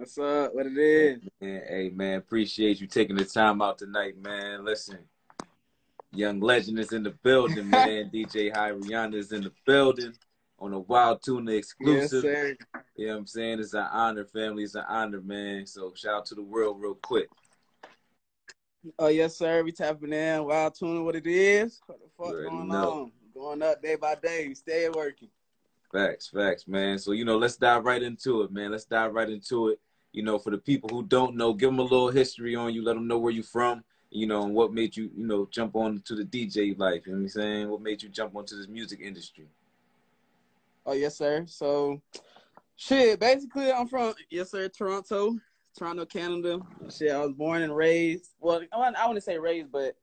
What's up? What it is? Hey, man, appreciate you taking the time out tonight, man. Listen, Young Legend is in the building, man. DJ Hirihanna is in the building on a Wild Tuna Yes, exclusive. sir. You know what I'm saying? It's an honor, family. It's an honor, man. So shout out to the world real quick. Oh, yes, sir. We tapping in. Wild Tuna, what it is? What the You fuck already going know. on? Going up day by day. We stay working. Facts, man. So, let's dive right into it, man. Let's dive right into it. For the people who don't know, give them a little history on you. Let them know where you're from, and what made you, jump on to the DJ life. You know what I'm saying? What made you jump onto this music industry? Oh, yes, sir. So, shit, basically, I'm from, yes, sir, Toronto, Canada. Shit, I was born and raised. Well, I wouldn't say raised, but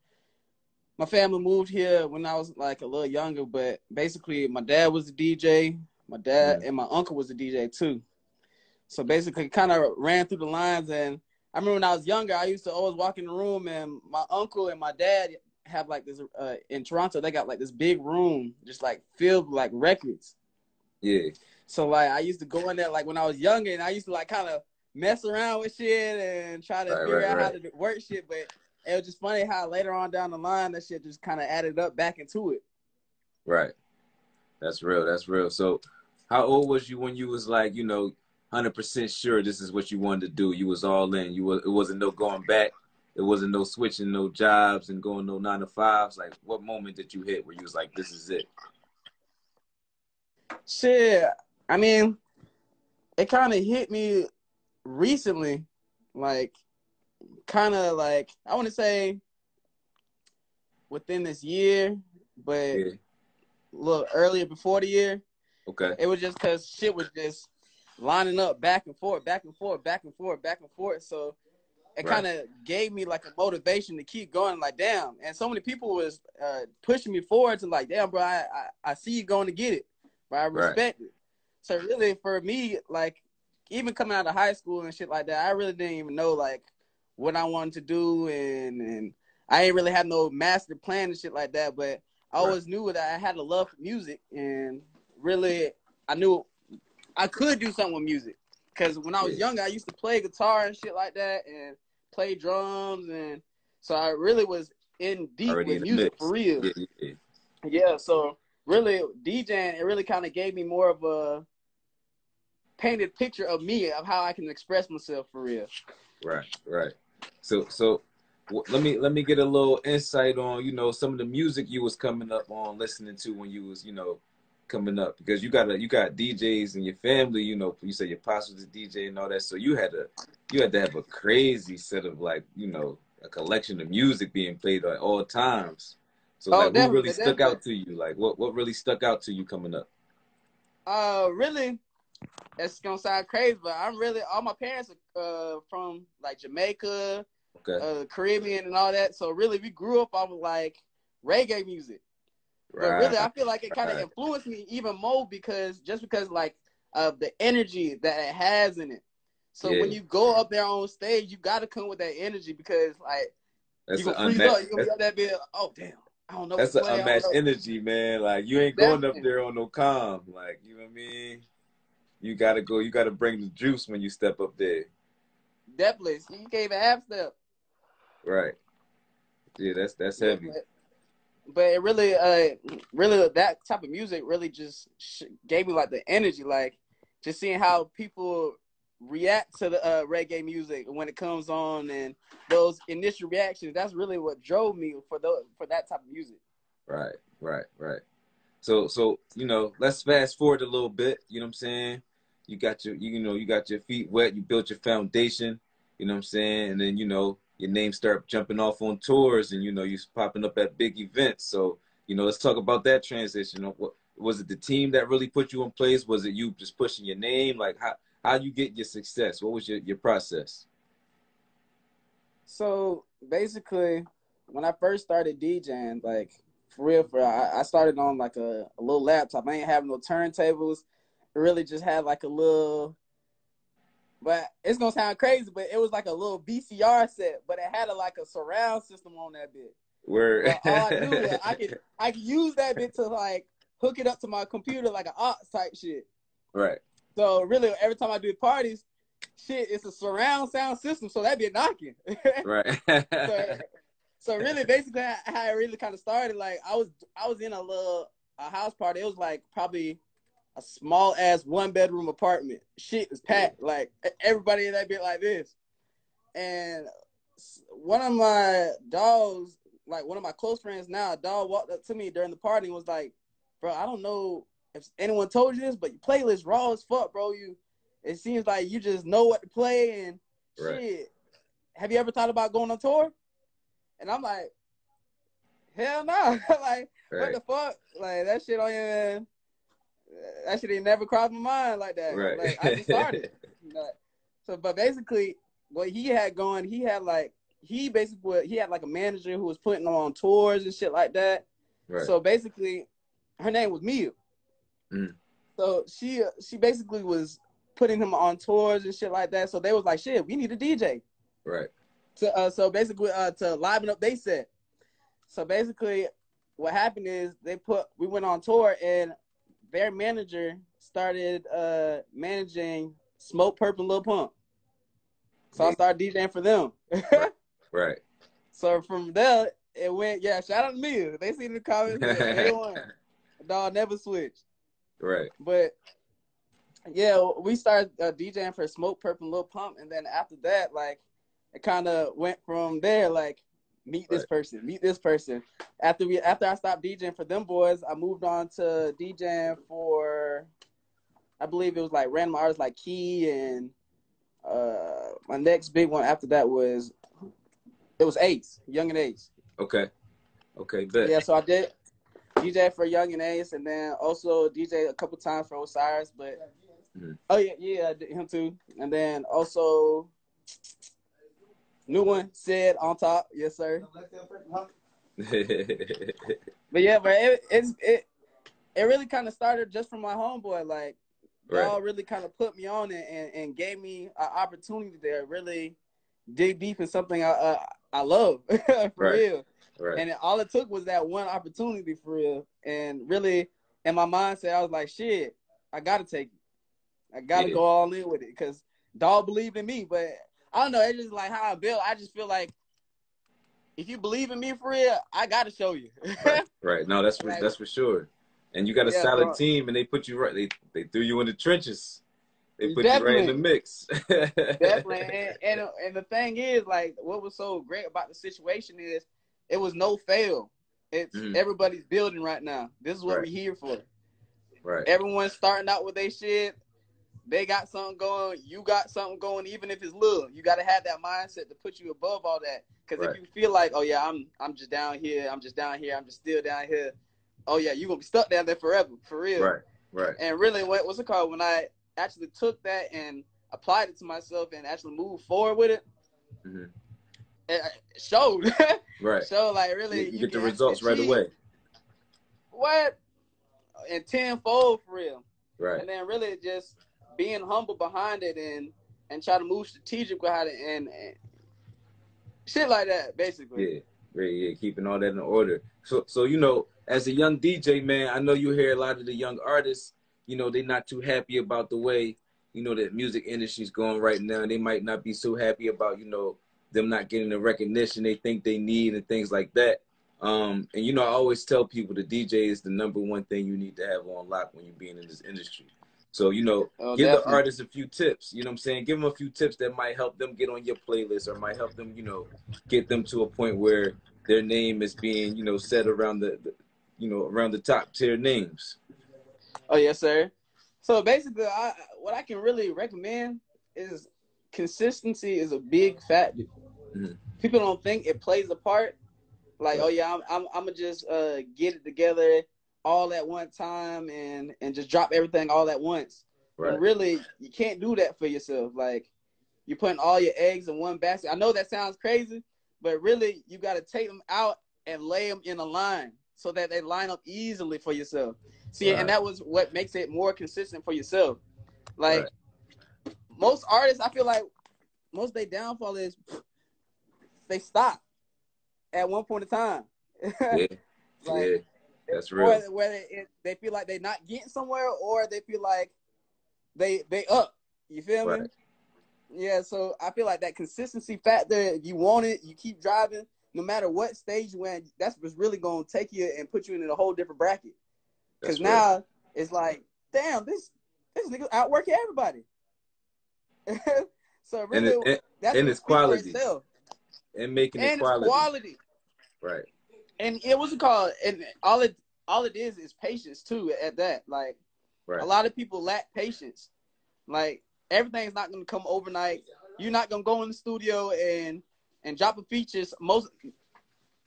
my family moved here when I was like a little younger. But basically, my dad was a DJ. My dad and my uncle was a DJ too. So basically, kind of ran through the lines. And I remember when I was younger, I used to always walk in the room, and my uncle and my dad have like this in Toronto. They got like this big room, just like filled with like records. Yeah. So like I used to go in there like when I was younger, and I used to like kind of mess around with shit and try to figure out how to work shit. But it was just funny how later on down the line that shit just kind of added up back into it. Right. That's real. So how old was you when you was like, 100% sure this is what you wanted to do? You was all in. It wasn't no going back. It wasn't no switching no jobs and going no 9 to 5s. Like, what moment did you hit where you was like, this is it? Shit. I mean, it kind of hit me recently, like, kind of like, I want to say within this year, but a little earlier before the year. Okay. It was just because shit was just lining up back and forth. So it kind of gave me like a motivation to keep going, like, damn. And so many people was pushing me forward to like, damn, bro, I see you going to get it, but I respect it. So really for me, like, even coming out of high school and shit like that, I really didn't even know like what I wanted to do, and I ain't really had no master plan and shit like that. But I always knew that I had a love for music, and really I knew I could do something with music. Because when I was younger, I used to play guitar and shit like that, and play drums, and so I really was in deep with music for real. Yeah, so really DJing, it really kind of gave me more of a painted picture of me, of how I can express myself for real. Right. So let me get a little insight on, some of the music you was coming up on listening to when you was, coming up, because you got DJs in your family, you said your pops was a DJ and all that. So you had to have a crazy set of like, a collection of music being played at all times. So like, what really stuck out to you? Like what really stuck out to you coming up? Really, it's gonna sound crazy, but all my parents are from like Jamaica, Caribbean and all that. So really we grew up off of like reggae music. But really I feel like it kind of influenced me even more because like of the energy that it has in it. So when you go up there on stage, you gotta come with that energy, because like that's you gonna freeze up, you gonna be up that bit, oh damn. I don't know. That's an unmatched energy, man. Like, you ain't going up there on no calm. Like, you know what I mean? You gotta go. You gotta bring the juice when you step up there. Definitely. You can't even half step. Right. Yeah, that's heavy. But it really, that type of music really just gave me like the energy, like just seeing how people react to the reggae music when it comes on, and those initial reactions. That's really what drove me for that type of music. Right. So let's fast forward a little bit. You know what I'm saying? You got your feet wet. You built your foundation. You know what I'm saying? And then your name start jumping off on tours, and you're popping up at big events. So let's talk about that transition. What was it? The team that really put you in place? Was it you just pushing your name? Like how you get your success? What was your process? So basically, when I first started DJing, like for real, I started on like a little laptop. I ain't having no turntables. It really just had like a little, but it's gonna sound crazy, but it was like a little VCR set, but it had like a surround system on that bit. Word. But all I knew was I could use that bit to like hook it up to my computer like an aux type shit. Right. So really, every time I do parties, shit, it's a surround sound system, so that be knocking. Right. So really, basically, how it really kind of started, like I was in a house party. It was like probably a small ass 1-bedroom apartment. Shit was packed. Like everybody in that bit like this. And one of my dogs, like one of my close friends now, a dog walked up to me during the party and was like, "Bro, I don't know if anyone told you this, but your playlist raw as fuck, bro. It seems like you just know what to play and right. shit. Have you ever thought about going on tour?" And I'm like, hell no. Like, what the fuck? Like, that shit ain't never crossed my mind like that. Right. Like, I just started. So, but basically, what he had going, he had like a manager who was putting him on tours and shit like that. Right. So basically, her name was Mia. Mm. So she basically was putting him on tours and shit like that. So they was like, shit, we need a DJ. Right. So basically, to liven up they set. So basically, what happened is we went on tour and their manager started managing Smoke, Purple, and Lil Pump. So I started DJing for them. Right. So from there, it went, shout out to me. They see the comments, they won. Dog never switched. Right. But yeah, we started DJing for Smoke, Purple, and Lil Pump. And then after that, like, it kind of went from there, like, meet this person. After I stopped DJing for them boys, I moved on to DJing for, I believe it was like random artists like Key, and my next big one after that was Ace, Young and Ace. Okay, bet. Yeah, so I did DJ for Young and Ace, and then also DJ a couple times for Osiris, but oh yeah, I did him too. And then also new one, Said on top, yes sir. But yeah, but it really kind of started just from my homeboy. Like, y'all really kind of put me on and gave me an opportunity to really dig deep in something I love for real. Right. And all it took was that one opportunity for real. And really, in my mindset, I was like, shit, I gotta take it. I gotta go all in with it because dog believed in me. But I don't know, it's just like how I built. I just feel like if you believe in me for real, I gotta show you. Right. No, that's for sure. And you got a solid team, and they put you right. They threw you in the trenches. They put you right in the mix. Definitely. And the thing is, like, what was so great about the situation is it was no fail. It's everybody's building right now. This is what we're here for. Right. Everyone's starting out with their shit. They got something going. You got something going, even if it's little. You got to have that mindset to put you above all that. Because if you feel like, oh yeah, I'm just down here. I'm just down here. I'm just still down here. Oh yeah, you're gonna be stuck down there forever, for real. Right. And really, what's it called? When I actually took that and applied it to myself and actually moved forward with it, it showed. Showed like really, you get the results right away. What? And tenfold for real. Right. And then really just being humble behind it and try to move strategic behind it and shit like that, basically. Yeah, keeping all that in order. So you know, as a young DJ, man, I know you hear a lot of the young artists, you know, they're not too happy about the way, you know, that music industry's going right now. They might not be so happy about, you know, them not getting the recognition they think they need and things like that. And, you know, I always tell people the DJ is the #1 thing you need to have on lock when you're being in this industry. So, you know, give the artists a few tips, you know what I'm saying? Give them a few tips that might help them get on your playlist or might help them, you know, get them to a point where their name is being, you know, set around around the top tier names. Oh, yes, sir. So basically, what I can really recommend is consistency is a big factor. People don't think it plays a part. Like, oh yeah, I'm gonna just get it together all at one time and just drop everything all at once. And really, you can't do that for yourself. Like, you're putting all your eggs in one basket. I know that sounds crazy, but really, you got to take them out and lay them in a line so that they line up easily for yourself. See, and that was what makes it more consistent for yourself. Like, most artists, I feel like most of their downfall is they stop at one point in time. That's real. Whether they feel like they're not getting somewhere or they feel like they up. You feel me? Yeah, so I feel like that consistency factor, you want it, you keep driving, no matter what stage you in, that's what's really gonna take you and put you in a whole different bracket. Because now it's like, damn, this nigga outworking everybody. So really, that's and what it's speaks for quality. itself. And making it And quality. it's quality. Right. And it was called, and all it is patience too. At that, like, a lot of people lack patience. Like, everything's not gonna come overnight. You're not gonna go in the studio and drop a features most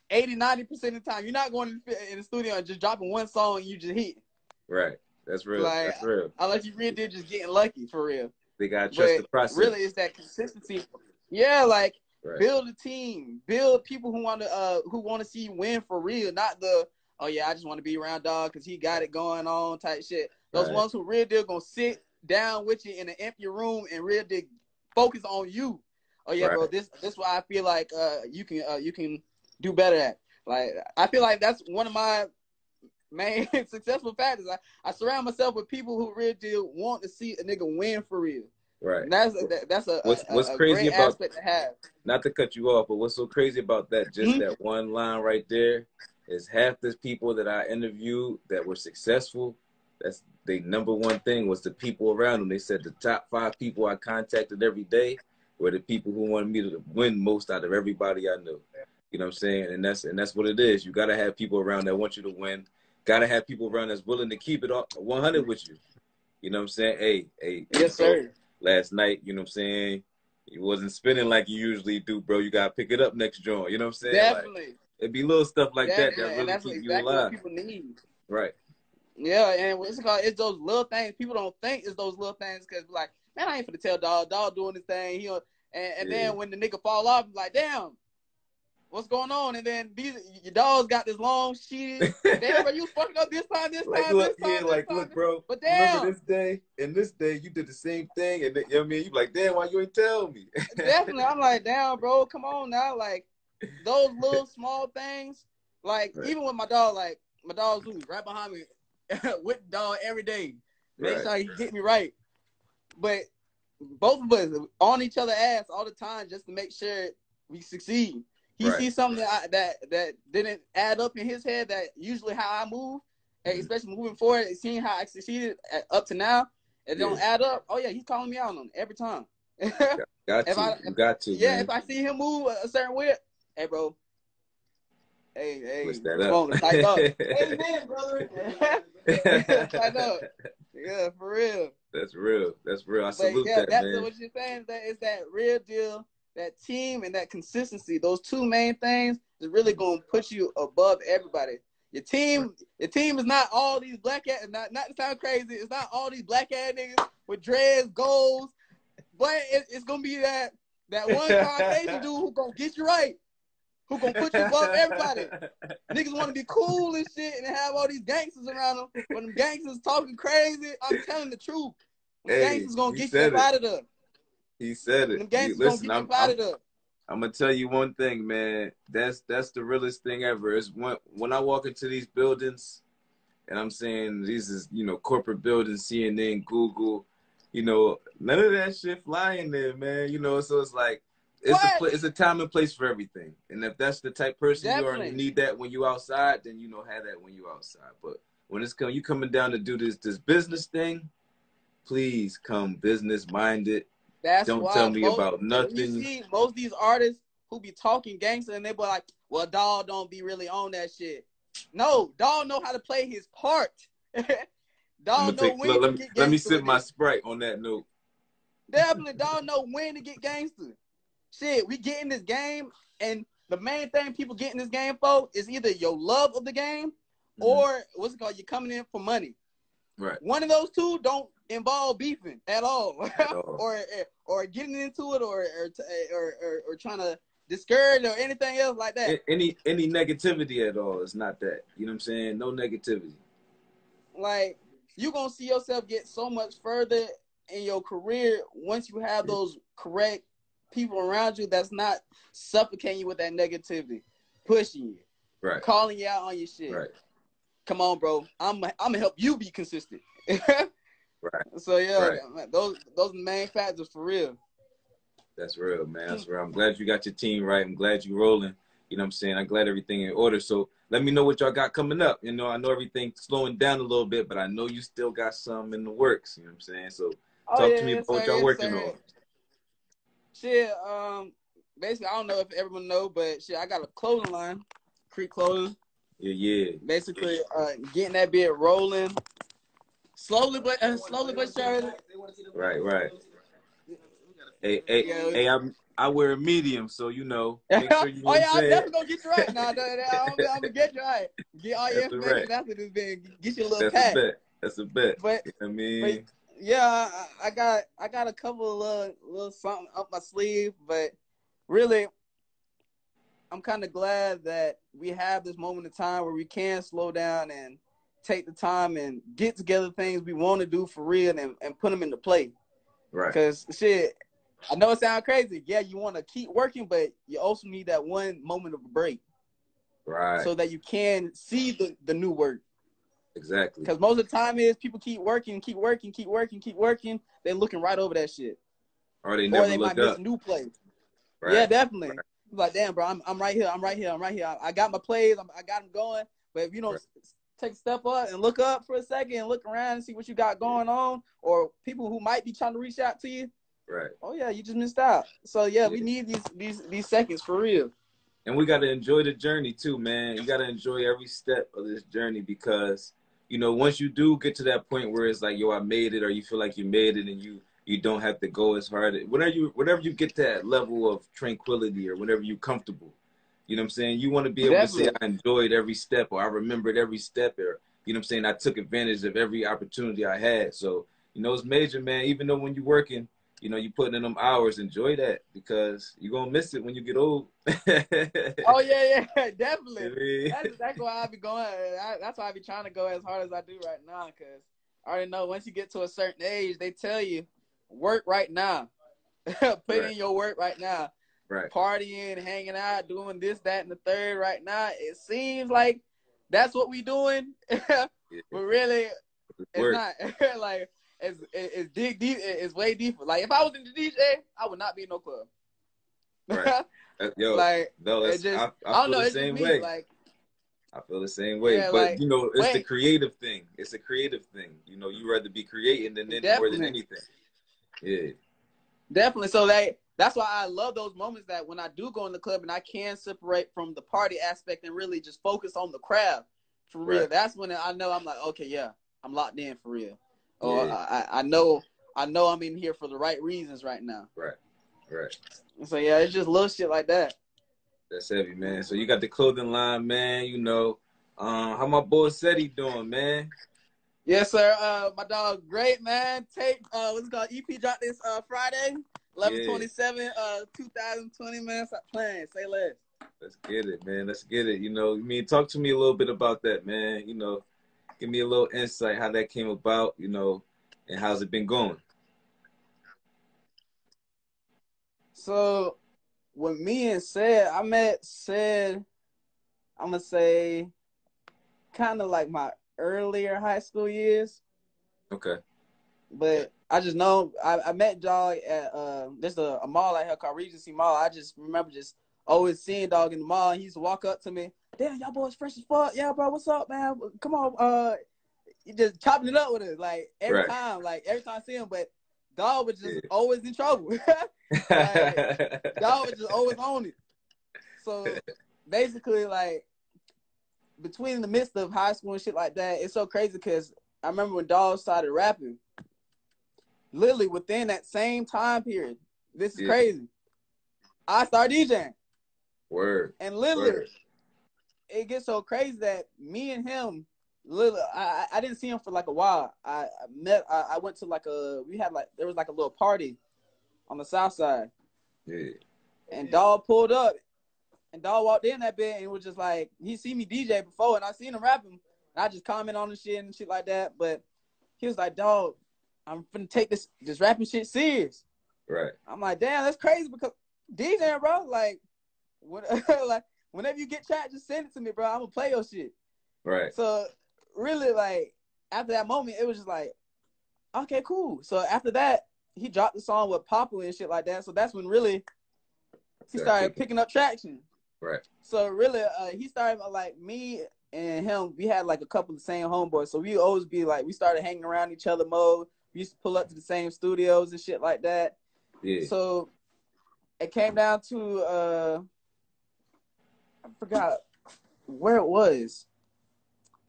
80-90% of the time. You're not going in the studio and just dropping one song and you just hit. Right. That's real. Like, that's real. Unless you really did just getting lucky for real. They gotta trust the process. Really, it's that consistency. Yeah, like, build a team, build people who want to see you win for real, not the, oh yeah, I just want to be around dog because he got it going on type shit. Those ones who real deal gonna sit down with you in an empty room and real deal focus on you. Oh yeah, bro, this why I feel like you can do better at. Like, I feel like that's one of my main successful factors. I surround myself with people who really do want to see a nigga win for real. Right. And that's a crazy great aspect to have. Not to cut you off, but what's so crazy about that, just that one line right there, is half the people that I interviewed that were successful, that's the number one thing was the people around them. They said the top 5 people I contacted every day were the people who wanted me to win most out of everybody I knew. You know what I'm saying? And that's what it is. You got to have people around that want you to win. Got to have people around that's willing to keep it 100 with you. You know what I'm saying? Hey. Yes, sir. Last night, you know what I'm saying? You wasn't spinning like you usually do, bro. You got to pick it up next joint. You know what I'm saying? Definitely. Like, it'd be little stuff like that really that's keep exactly you alive. What people need. Right. Yeah, and what's it called? It's those little things. People don't think it's those little things because, like, man, I ain't finna tell dog doing this thing. Then when the nigga fall off, I'm like, damn, what's going on? And then your dog's got this long shit. Damn, bro, you was fucking up this time. Look, bro. But damn, remember this day and this day you did the same thing, and then, you know what I mean? You like, damn, why you ain't tell me? Definitely, I'm like, damn, bro, come on now, like those little small things. Like, even with my dog, like my dog's who's right behind me with the dog every day. Make sure he get me right. But both of us on each other's ass all the time just to make sure we succeed. He sees something that didn't add up in his head, that usually how I move, especially moving forward, seeing how I succeeded up to now, it don't add up. Oh yeah, he's calling me out on it every time. Got to. Yeah, man. if I see him move a certain way, hey bro, hey, push that up. Tighten up. Hey man, brother, tighten up. Yeah, for real. That's real. I salute that, that's man. what you're saying. That is that real deal. That team and that consistency, those two main things is really gonna put you above everybody. Your team is not all these black ass, not to sound crazy, it's not all these black ass niggas with dreads, goals, but it's gonna be that one Caucasian dude who gonna get you right, who gonna put you above everybody. Niggas wanna be cool and shit and have all these gangsters around them. When them gangsters talking crazy, I'm telling the truth. Them gangsters gonna get you up out of there. He said it. Listen, I'm gonna tell you one thing, man. That's the realest thing ever. Is when I walk into these buildings, and I'm saying these is corporate buildings, CNN, Google, none of that shit fly in there, man. So it's like it's a time and place for everything. And if that's the type of person you are, and you need that when you outside, then have that when you outside. But when you coming down to do this business thing, please come business minded. Don't tell me about nothing. You see most of these artists who be talking gangster and they be like, well, dog don't be really on that shit. No, dog know how to play his part. Dog know when to get gangster. Let me sip my Sprite on that note. Definitely, dog know when to get gangster. Shit, we get in this game, and the main thing people get in this game for is either your love of the game or what's it called? You're coming in for money. Right. One of those two don't involve beefing at all, or getting into it, or trying to discourage or anything else like that. Any negativity at all is not that. You know what I'm saying? No negativity. Like, you're gonna see yourself get so much further in your career once you have those correct people around you that's not suffocating you with that negativity, pushing you, right, calling you out on your shit. Right. Come on, bro. I'm gonna help you be consistent. Right. So yeah, those are the main factors for real. That's real, man. That's real. I'm glad you got your team right. I'm glad you rolling. You know what I'm saying? I'm glad everything in order. So let me know what y'all got coming up. You know, I know everything's slowing down a little bit, but I know you still got some in the works. You know what I'm saying? So Oh talk yeah, to me yes about what sir, y'all yes working sir. on. Shit, basically, I don't know if everyone know, but shit, I got a clothing line, Creek Clothing. Yeah, yeah. Basically, getting that bit rolling, slowly but surely. Right, right. Hey, hey, Yeah. hey, I wear a medium, so you know, make sure you know Oh what I'm yeah, I'm saying. definitely gonna get you right now. I'm gonna get you right. Get all your That's a information bet. after this bit. Get you a little That's a pack. bet. That's a bet. But You know what I but mean? yeah, I got a couple of little something up my sleeve. But really, I'm kind of glad that we have this moment in time where we can slow down and take the time and get together things we want to do for real and put them into play. Right. Because shit, I know it sounds crazy. Yeah, you want to keep working, but you also need that one moment of a break. Right. So that you can see the new work. Exactly. Because most of the time is people keep working. They're looking right over that shit. Or they never might miss a new play. Right. Yeah, definitely. Right. Like, damn, bro, I'm right here. I got my plays. I got them going. But if you don't take a step up and look up for a second and look around and see what you got going on, or people who might be trying to reach out to you, right? Oh yeah, you just missed out. So yeah, we need these seconds for real. And we got to enjoy the journey too, man. You got to enjoy every step of this journey because, you know, once you do get to that point where it's like, yo, I made it, or you feel like you made it and you don't have to go as hard. Whenever you get to that level of tranquility or whenever you're comfortable, you know what I'm saying? You want to be able to say, I enjoyed every step, or I remembered every step, or, you know what I'm saying? I took advantage of every opportunity I had. So, you know, it's major, man. Even though when you're working, you know, you putting in them hours, enjoy that because you're going to miss it when you get old. Oh, yeah, definitely. I mean, that's exactly why I be going. That's why I be trying to go as hard as I do right now because I already know once you get to a certain age, they tell you, work right now. Put in your work right now. Right. Partying, hanging out, doing this, that, and the third right now. It seems like that's what we doing. But really, it's not. Like, it's dig deep. It's way deeper. Like, if I was in the DJ, I would not be in no club. Right. Yo, like, no, it just, I don't feel know. the It's just same me. way. Like, I feel the same way. yeah, but, like, you know, it's the creative thing. It's a creative thing. You know, you rather be creating than more than anything. Yeah. Definitely. So that's why I love those moments that when I do go in the club and I can separate from the party aspect and really just focus on the craft for real. Right. That's when I know I'm like, okay, yeah, I'm locked in for real. Or I know I'm in here for the right reasons right now. Right. Right. So yeah, it's just little shit like that. That's heavy, man. So you got the clothing line, man. You know, how my boy Seti doing, man? Yes, sir. My dog, great, man. Tape, what's it called? EP dropped this Friday, 11/27, 2020, man. Stop playing. Say less. Let's get it, man. Let's get it. You know, talk to me a little bit about that, man. You know, give me a little insight how that came about, you know, and how's it been going? So, when me and I met Sid, I'm going to say, kind of like my earlier high school years. Okay. But I just know, I met Dog at, there's a mall out here called Regency Mall. I just remember just always seeing Dog in the mall. He used to walk up to me, damn, y'all boys fresh as fuck. Yeah, bro, what's up, man? Come on. He just chopping it up with us, like, every time I see him. But Dog was just always in trouble. Like, Dog was just always on it. So basically, like, between the midst of high school and shit like that, it's so crazy because I remember when Dog started rapping, literally within that same time period, this is crazy, I started DJing. Word. And literally, it gets so crazy that me and him, literally, I didn't see him for like a while. I went to like there was like a little party on the south side. Yeah. And Dog pulled up. And Dog walked in that bit and was just like, he seen me DJ before and I seen him rapping. And I just comment on the shit and shit like that. But he was like, dog, I'm finna take this rapping shit serious. Right. I'm like, damn, that's crazy because DJing, bro, like, like whenever you get track, just send it to me, bro. I'm gonna play your shit. Right. So really, like, after that moment, it was just like, okay, cool. So after that, he dropped the song with Papa and shit like that. So that's when really he started picking up traction. Right. So really, he started like me and him. We had like a couple of the same homeboys. So we always be like, we started hanging around each other mode. We used to pull up to the same studios and shit like that. Yeah. So it came down to I forgot where it was,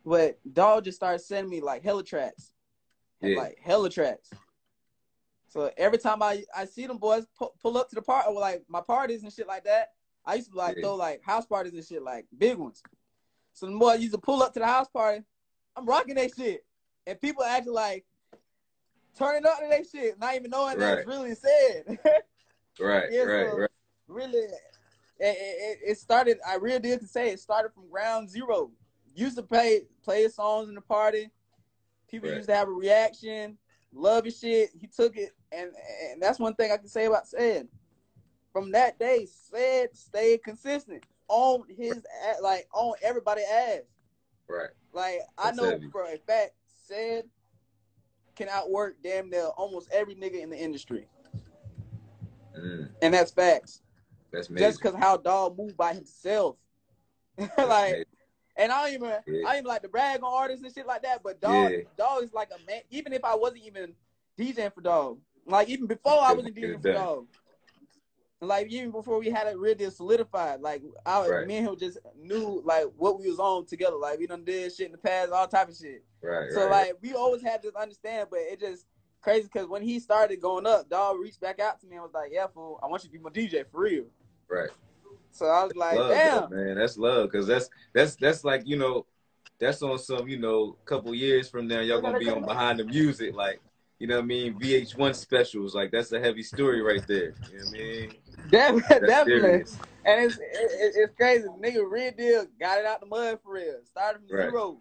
but Dog just started sending me like hella tracks, like hella tracks. So every time I see them boys pull up to the party, or like my parties and shit like that, I used to like throw like house parties and shit, like big ones. So the boys used to pull up to the house party. I'm rocking that shit, and people actually like turning up to that shit, not even knowing that it's really said. Right. Really, it started. I really did to say it started from ground zero. Used to play his songs in the party. People used to have a reaction, love his shit. He took it, and that's one thing I can say about Said. From that day, Said stayed consistent on his like on everybody's ass. Right. Like I know for a fact, Said can outwork damn near almost every nigga in the industry. And that's facts. That's major. Just because how Dog moved by himself. Like, and I don't even like to brag on artists and shit like that, but Dog is like a man. Even if I wasn't even DJing for Dog, like even before I wasn't DJing for Dog, like even before we had it really solidified, like me and him just knew like what we was on together. Like we done did shit in the past, all type of shit. So like we always had to understand, but it just crazy because when he started going up, Dog reached back out to me and was like, "Yeah, fool, I want you to be my DJ for real." Right. So I was like, love, "Damn, though, man, that's love." Because that's like, you know, that's on some, you know, couple years from now y'all gonna be on Behind the Music, like, you know what I mean, VH1 specials. Like that's a heavy story right there. You know what I mean? Definitely. Serious. And it's crazy. Nigga, real deal got it out the mud for real. Started from zero.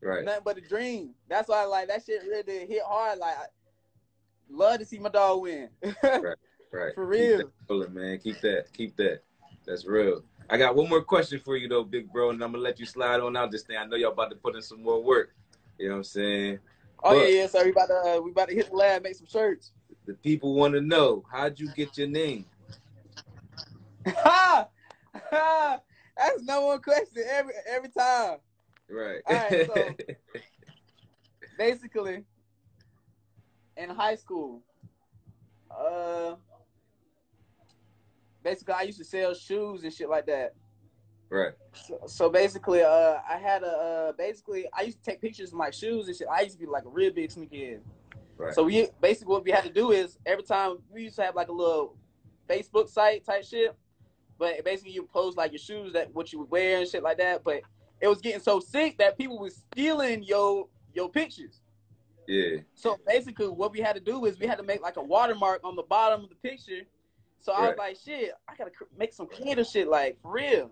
Right. Nothing but a dream. That's why like that shit really did hit hard. Like I love to see my dog win. Right. For real. Keep that rolling, man. Keep that. That's real. I got one more question for you though, big bro, and I'm gonna let you slide on out this thing. I know y'all about to put in some more work. You know what I'm saying? Oh, but yeah. So we about to hit the lab, make some shirts. The people want to know, how'd you get your name? That's no one question every time. Right. All right. So basically, in high school, basically I used to sell shoes and shit like that. Right. So basically, I had basically I used to take pictures of my shoes and shit. I used to be like a real big sneakerhead. Right. So basically what we had to do is every time we used to have like a little Facebook site type shit, but basically you post like your shoes, that what you would wear and shit like that. But it was getting so sick that people was stealing your pictures. Yeah. So basically what we had to do is we had to make like a watermark on the bottom of the picture. So I was like, shit, I gotta make some creative shit, like for real.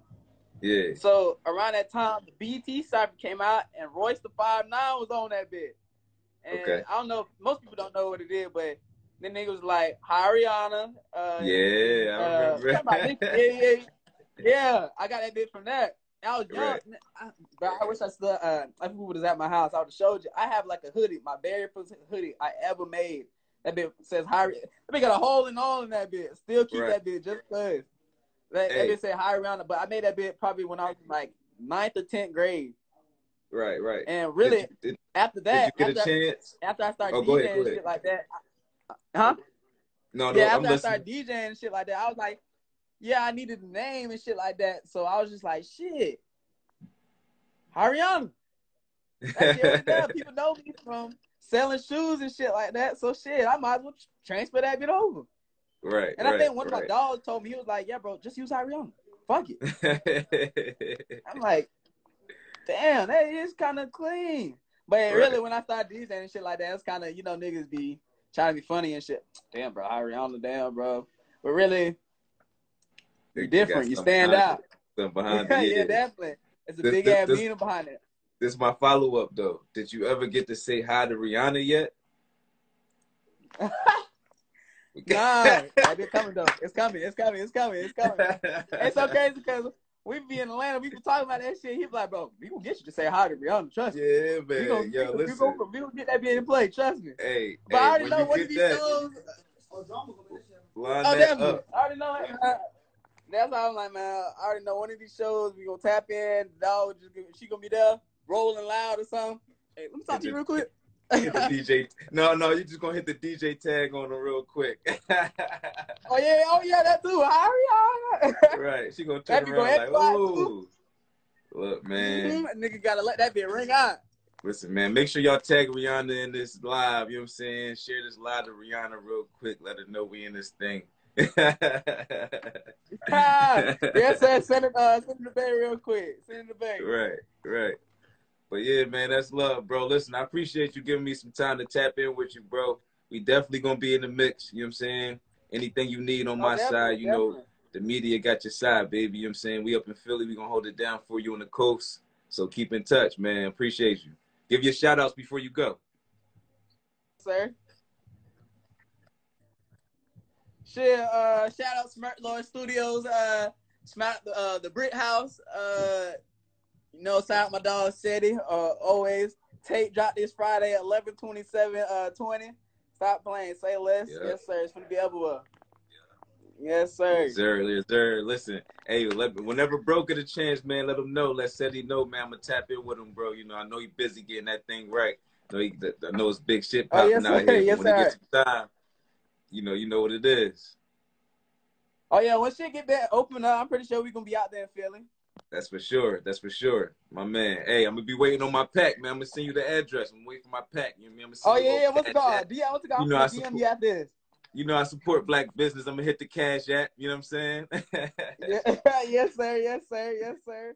Yeah. So around that time, the BT cipher came out, and Royce the 5'9" was on that bit. And I don't know, most people don't know what it is, but then niggas was like Hirihanna. I remember. Yeah. I got that bit from that. I was young, but I wish I still. If we was at my house, I would have showed you. I have like a hoodie, my very first hoodie I ever made. That bit says Hirihanna. That bit got a hole in all in that bit. Still keep that bit just cause. That bit said Hirihanna, but I made that bit probably when I was in like 9th or 10th grade. Right. And really, after that, did you get a chance? After I started DJing and shit like that, No, after I started DJing and shit like that, I was like, yeah, I needed a name and shit like that. So I was just like, shit, Hirihanna. That shit was there. People know me from selling shoes and shit like that. So shit, I might as well transfer that bit over. Right. And I think one of my dogs told me, he was like, yeah, bro, just use Hirihanna. Fuck it. I'm like, damn, that is kind of clean. But really, when I started DJing and shit like that, it's kind of, you know, niggas be trying to be funny and shit. Damn, bro, Hirihanna, damn, bro. But really, you're different. You stand out. Behind it. Yeah, definitely. It's a big ass meaning behind it. This is my follow-up, though. Did you ever get to say hi to Rihanna yet? Nah, that bit coming, though. It's coming. It's so crazy because We be in Atlanta, we be talking about that shit. He be like, bro, we gonna get you to say hi to Rihanna, trust me. Yeah, man. Yo, listen. We gonna get that bitch in play, trust me. Hey, but I already when know you one get of these that, shows. line Oh, that definitely. up. I already know it. That's how I'm like, man. I already know one of these shows we gonna tap in. Dog, she gonna be there, rolling loud or something. Hey, let me talk to you real quick. Hit the DJ. No, you just gonna hit the DJ tag on her real quick. oh yeah, that too. Hirihanna. Right, she gonna turn around like, oh, look, man. Nigga gotta let that bit ring out. Listen, man, make sure y'all tag Rihanna in this live. You know what I'm saying? Share this live to Rihanna real quick. Let her know we in this thing. Yes, sir. Send it the bay real quick. Send it the bay. Right. But yeah, man, that's love, bro. Listen, I appreciate you giving me some time to tap in with you, bro. We definitely gonna be in the mix. You know what I'm saying? Anything you need on my side, you know, the media got your side, baby. You know what I'm saying? We up in Philly. We gonna hold it down for you on the coast. So keep in touch, man. Appreciate you. Give your shout outs before you go. Sir. Shit, shout out Smart Lord Studios, the Brit House, you know, shout out my dog Shetty, always. Tape drop this Friday at 11/27/20. Stop playing, say less. Yep. Yes, sir. It's gonna be everywhere. Yes, sir. Yes, sir. Listen, hey, whenever Bro get a chance, man, let him know. Let Shetty know, man. I'm gonna tap in with him, bro. You know, I know he busy getting that thing right. I know it's big shit popping out here. Yes, when he gets some time, you know what it is. Oh yeah, when shit get back open up, I'm pretty sure we're gonna be out there in Philly. That's for sure. My man. Hey, I'm gonna be waiting on my pack, man. I'm gonna send you the address. I'm waiting for my pack. You know what I mean? Oh yeah, what's it called? What's it called? You know, DM you at this. You know I support black business. I'm gonna hit the cash app. You know what I'm saying? Yeah. Yes, sir.